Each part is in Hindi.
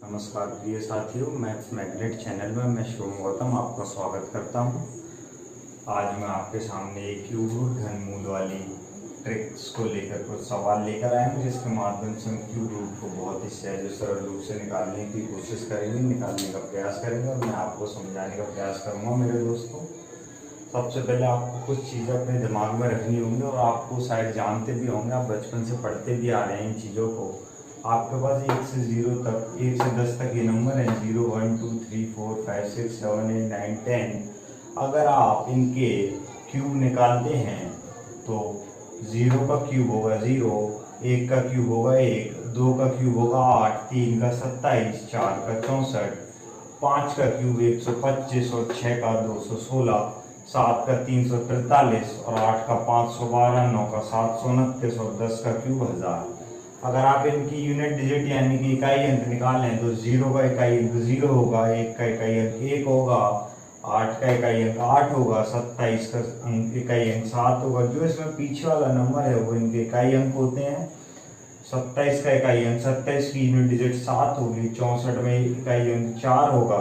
नमस्कार प्रिय साथियों, मैथ्स मैग्नेट चैनल में मैं शिवम गौतम आपका स्वागत करता हूं। आज मैं आपके सामने एक क्यूब रूट घनमूल वाली ट्रिक्स को लेकर कुछ सवाल लेकर आया हूं, जिसके माध्यम से हम क्यूब रूट को बहुत ही सहज और सरल रूप से निकालने की कोशिश करेंगे, निकालने का प्रयास करेंगे और मैं आपको समझाने का प्रयास करूँगा। मेरे दोस्तों, सबसे पहले आपको कुछ चीज़ें अपने दिमाग में रखनी होंगी और आपको शायद जानते भी होंगे, आप बचपन से पढ़ते भी आ रहे हैं इन चीज़ों को। आपके पास 1 से 0 तक 1 से 10 तक ये नंबर है 0 1 2 3 4 5 6 7 8 9 10। अगर आप इनके क्यूब निकालते हैं तो 0 का क्यूब होगा 0, 1 का क्यूब होगा 1, 2 का क्यूब होगा 8, 3 का 27, 4 का 64, 5 का क्यूब 125 और 6 का 216, 7 का 343 और 8 का 512, 9 का 729 और 10 का क्यूब 1000। अगर आप इनकी यूनिट डिजिट यानी कि इकाई अंक निकालें तो 0 का इकाई अंक 0 होगा, 1 का इकाई अंक 1 होगा, 8 का इकाई अंक 8 होगा, 27 का इकाई अंक 7 होगा। जो इसमें पीछे वाला नंबर है वो इनके इकाई अंक होते हैं। 27 का इकाई अंक 27 की यूनिट डिजिट 7 होगी, 64 में इकाई अंक 4 होगा,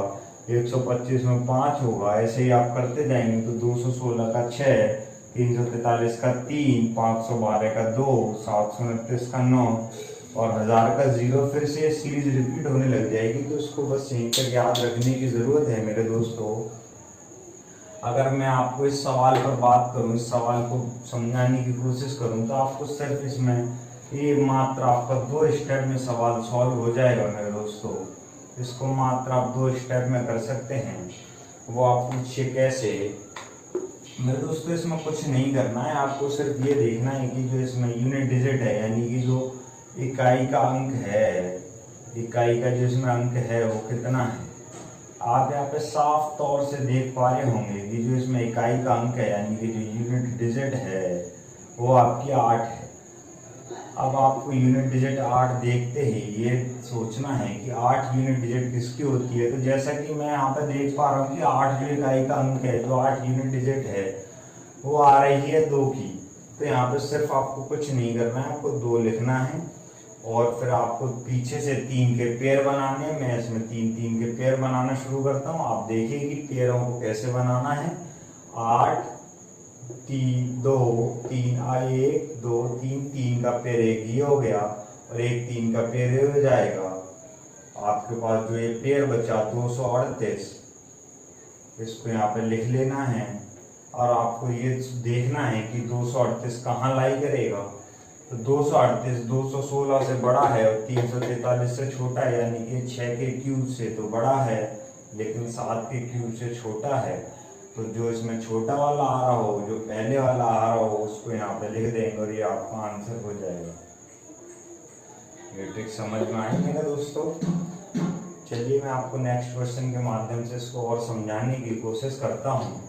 125 में 5 होगा। ऐसे ही आप करते जाएंगे तो 216 का 6, 343 का 3, 512 का 2, 729 का 9 और 1000 का 0। फिर से ये सीरीज रिपीट होने लग जाएगी, तो उसको बस यहीं तक याद रखने की जरूरत है। मेरे दोस्तों, अगर मैं आपको इस सवाल पर बात करूं, इस सवाल को समझाने की कोशिश करूं, तो आपको सिर्फ इसमें ये मात्र आपका 2 स्टेप में सवाल सॉल्व हो जाएगा। मेरे दोस्तों, इसको मात्र आप 2 स्टेप में कर सकते हैं। वो आप पूछिए कैसे। मेरे दोस्तों, इसमें कुछ नहीं करना है, आपको सिर्फ ये देखना है कि जो इसमें यूनिट डिजिट है यानी कि जो इकाई का अंक है, इकाई का जो इसमें अंक है वो कितना है। आप यहाँ पे साफ तौर से देख पा रहे होंगे कि जो इसमें इकाई का अंक है यानी कि जो यूनिट डिजिट है वो आपकी 8 है। अब आपको यूनिट डिजिट 8 देखते ही ये सोचना है कि 8 यूनिट डिजिट किसकी होती है। तो जैसा कि मैं यहाँ पे देख पा रहा हूँ कि 8 जो इकाई का अंक है, जो 8 यूनिट डिजिट है वो आ रही है 2 की। तो यहाँ पे सिर्फ आपको कुछ नहीं करना है, आपको 2 लिखना है और फिर आपको पीछे से 3 के पेयर बनाने हैं। मैं इसमें 3 के पेयर बनाना शुरू करता हूँ। आप देखिए कि पेयरों को कैसे बनाना है। 8 3 2 3 1 2 3, 3 का पेयर एक ये हो गया और एक 3 का पेयर ये हो जाएगा। आपके पास जो ये पेयर बचा 238, इसको यहाँ पे लिख लेना है और आपको ये देखना है कि 238 कहाँ लाई करेगा। तो 238 216 से बड़ा है और 343 से छोटा है, यानी कि 6 के क्यूब से तो बड़ा है लेकिन 7 के क्यूब से छोटा है। तो जो इसमें छोटा वाला आ रहा हो, जो पहले वाला आ रहा हो, उसको यहाँ पे लिख देंगे और ये आपका आंसर हो जाएगा। ये ट्रिक समझ में आई मेरे दोस्तों। चलिए मैं आपको नेक्स्ट क्वेश्चन के माध्यम से इसको और समझाने की कोशिश करता हूँ।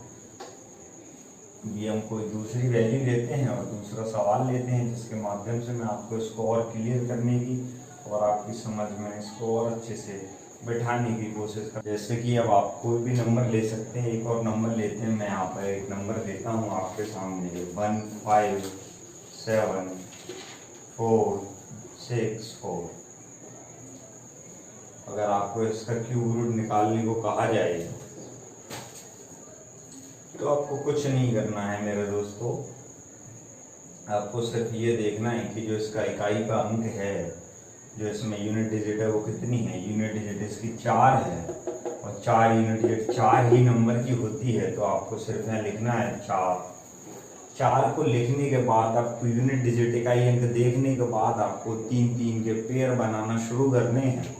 ये हम कोई दूसरी वैल्यू लेते हैं और दूसरा सवाल लेते हैं, जिसके माध्यम से मैं आपको इसको और क्लियर करने की और आपकी समझ में इसको और अच्छे से बैठाने की कोशिश कर। जैसे कि अब आप कोई भी नंबर ले सकते हैं, एक और नंबर लेते हैं। मैं यहाँ पर एक नंबर लेता हूँ आपके सामने 1 5 7 4 6 4। अगर आपको इसका क्यूब रूट निकालने को कहा जाए तो आपको कुछ नहीं करना है मेरे दोस्तों। आपको सिर्फ ये देखना है कि जो इसका इकाई का अंक है, जो इसमें यूनिट डिजिट है वो कितनी है। यूनिट डिजिट इसकी 4 है और 4 यूनिट डिजिट 4 ही नंबर की होती है। तो आपको सिर्फ यहाँ लिखना है 4 को लिखने के बाद आपको यूनिट डिजिट इकाई अंक देखने के बाद आपको 3 के पेयर बनाना शुरू करने हैं।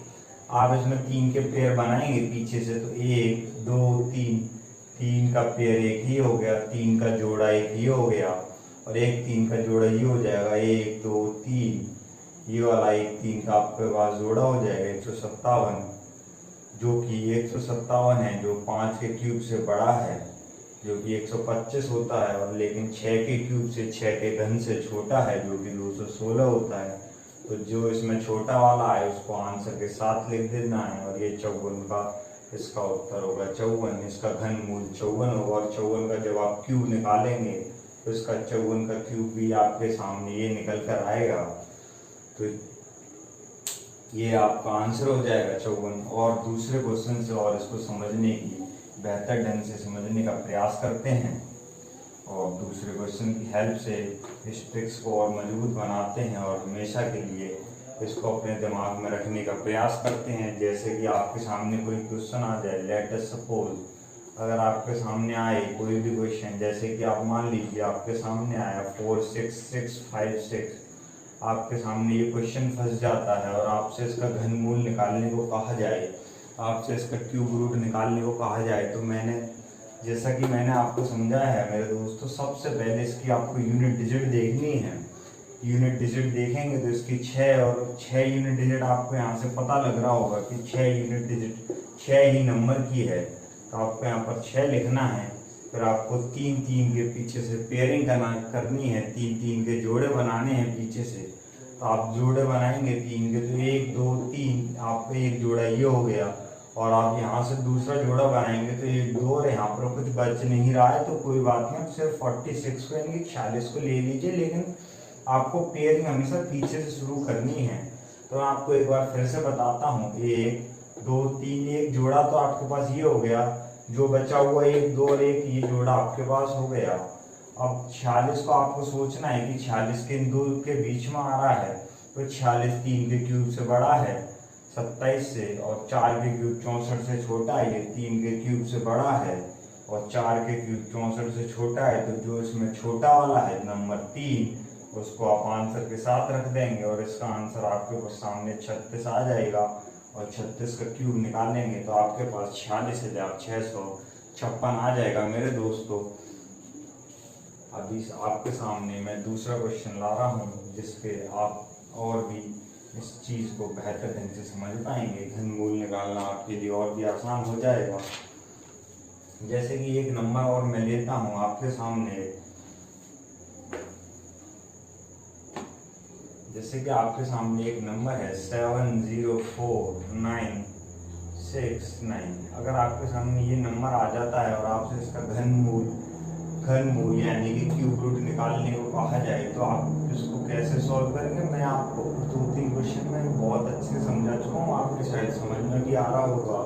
आप इसमें 3 के पेयर बनाएंगे पीछे से, तो 1 2 3 का पेयर एक ही हो गया, 3 का जोड़ा एक ही हो गया और एक 3 का जोड़ा ये हो जाएगा। 1 2 3, ये वाला एक 3 का आपके पास जोड़ा हो जाएगा 157, जो कि 157 है, जो 5 के क्यूब से बड़ा है, जो कि 125 होता है, और लेकिन 6 के क्यूब से 6 के घन से छोटा है, जो कि 216 होता है। तो जो इसमें छोटा वाला है उसको आंसर के साथ लिख देना है और ये 54 का इसका उत्तर होगा 54। इसका घनमूल 54 होगा और 54 का जब आप क्यूब निकालेंगे तो इसका 54 का क्यूब भी आपके सामने ये निकल कर आएगा। तो ये आपका आंसर हो जाएगा 54। और दूसरे क्वेश्चन से और इसको समझने की बेहतर ढंग से समझने का प्रयास करते हैं और दूसरे क्वेश्चन की हेल्प से इस ट्रिक्स को और मजबूत बनाते हैं और हमेशा के लिए इसको अपने दिमाग में रखने का प्रयास करते हैं। जैसे कि आपके सामने कोई क्वेश्चन आ जाए, लेट अस सपोज अगर आपके सामने आए कोई भी क्वेश्चन, जैसे कि आप मान लीजिए आपके सामने आया 4 6 6 5 6, आपके सामने ये क्वेश्चन फंस जाता है और आपसे इसका घनमूल निकालने को कहा जाए, आपसे इसका क्यूब रूट निकालने को कहा जाए, तो जैसा कि मैंने आपको समझाया है मेरे दोस्तों, सबसे पहले इसकी आपको यूनिट डिजिट देखनी है। यूनिट डिजिट देखेंगे तो इसकी 6 और 6 यूनिट डिजिट आपको यहाँ से पता लग रहा होगा कि 6 यूनिट डिजिट 6 ही नंबर की है, तो आपको यहाँ पर 6 लिखना है। फिर आपको 3 3 के पीछे से पेयरिंग करनी है, 3 3 के जोड़े बनाने हैं पीछे से। तो आप जोड़े बनाएंगे 3 के, तो 1 2 3 आपका एक जोड़ा ये हो गया, और आप यहाँ से दूसरा जोड़ा बनाएंगे तो 1 2, और यहाँ पर कुछ बच नहीं रहा है तो कोई बात नहीं, सिर्फ 46 को यानी 46 को ले लीजिए, लेकिन आपको पेयरिंग हमेशा पीछे से शुरू करनी है। तो मैं आपको एक बार फिर से बताता हूँ, 1 2 3, एक जोड़ा तो आपके पास ये हो गया, जो बचा हुआ 1 2 और 1 ये जोड़ा आपके पास हो गया। अब 46 को आपको सोचना है कि 46 के इन दो के बीच में आ रहा है, तो 46 3 के क्यूब से बड़ा है 27 से, और 4 के क्यूब 64 से छोटा है, ये 3 के क्यूब से बड़ा है और 4 के क्यूब 64 से छोटा है। तो जो इसमें छोटा वाला है नंबर 3, उसको आप आंसर के साथ रख देंगे और इसका आंसर आपके पास सामने 36 आ जाएगा। और 36 का क्यूब निकालेंगे तो आपके पास 46,656 आ जाएगा मेरे दोस्तों। अभी आपके सामने मैं दूसरा क्वेश्चन ला रहा हूँ जिसके आप और भी इस चीज़ को बेहतर ढंग से समझ पाएंगे, घनमूल निकालना आपके लिए और भी आसान हो जाएगा। जैसे कि एक नंबर और मैं लेता हूँ आपके सामने, जैसे कि आपके सामने एक नंबर है 704,969। अगर आपके सामने ये नंबर आ जाता है और आपसे इसका घनमूल यानी कि क्यूब रूट निकालने को कहा जाए, तो आप इसको कैसे सॉल्व करेंगे, मैं आपको 2-3 क्वेश्चन में बहुत अच्छे से समझा चुका हूँ, आपके शायद समझ में भी आ रहा होगा।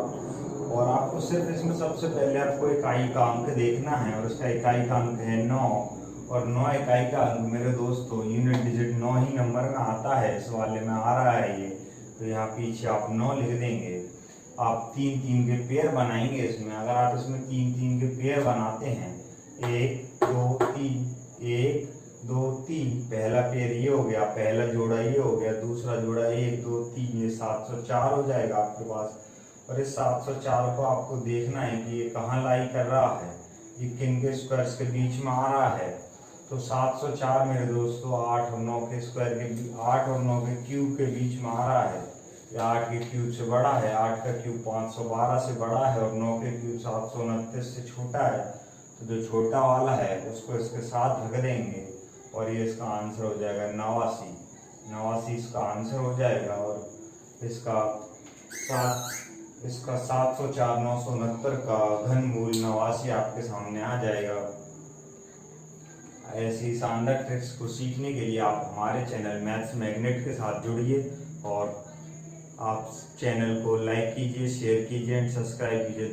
और आपको सिर्फ इसमें सबसे पहले आपको इकाई का अंक देखना है, और उसका इकाई का अंक है 9, और 9 इकाई का अंक मेरे दोस्तों यूनिट डिजिट 9 ही नंबर में आता है, इस वाले में आ रहा है ये, तो यहाँ पीछे आप 9 लिख देंगे। आप 3 3 के पेयर बनाएंगे इसमें, अगर आप इसमें 3 3 के पेयर बनाते हैं, 1 2 3 1 2 3, पहला पेयर ये हो गया, पहला जोड़ा ये हो गया, दूसरा जोड़ा 1 2 3, ये 704 हो जाएगा आपके पास। और इस 704 को आपको देखना है कि ये कहाँ लाई कर रहा है, ये किन के स्क्वायर्स के बीच में आ रहा है। तो 704 मेरे दोस्तों 8 और 9 के स्क्वायर के 8 और 9 के क्यूब के बीच में आ रहा है, या 8 के क्यूब से बड़ा है, 8 का क्यूब 512 से बड़ा है और 9 के क्यूब 729 से छोटा है। तो जो छोटा वाला है उसको इसके साथ रख देंगे और ये इसका आंसर हो जाएगा 89 इसका आंसर हो जाएगा। और इसका 704,969 का घनमूल 89 आपके सामने आ जाएगा। ऐसी शानदार ट्रिक्स को सीखने के लिए आप हमारे चैनल मैथ्स मैग्नेट के साथ जुड़िए, और आप चैनल को लाइक कीजिए, शेयर कीजिए एंड सब्सक्राइब कीजिए।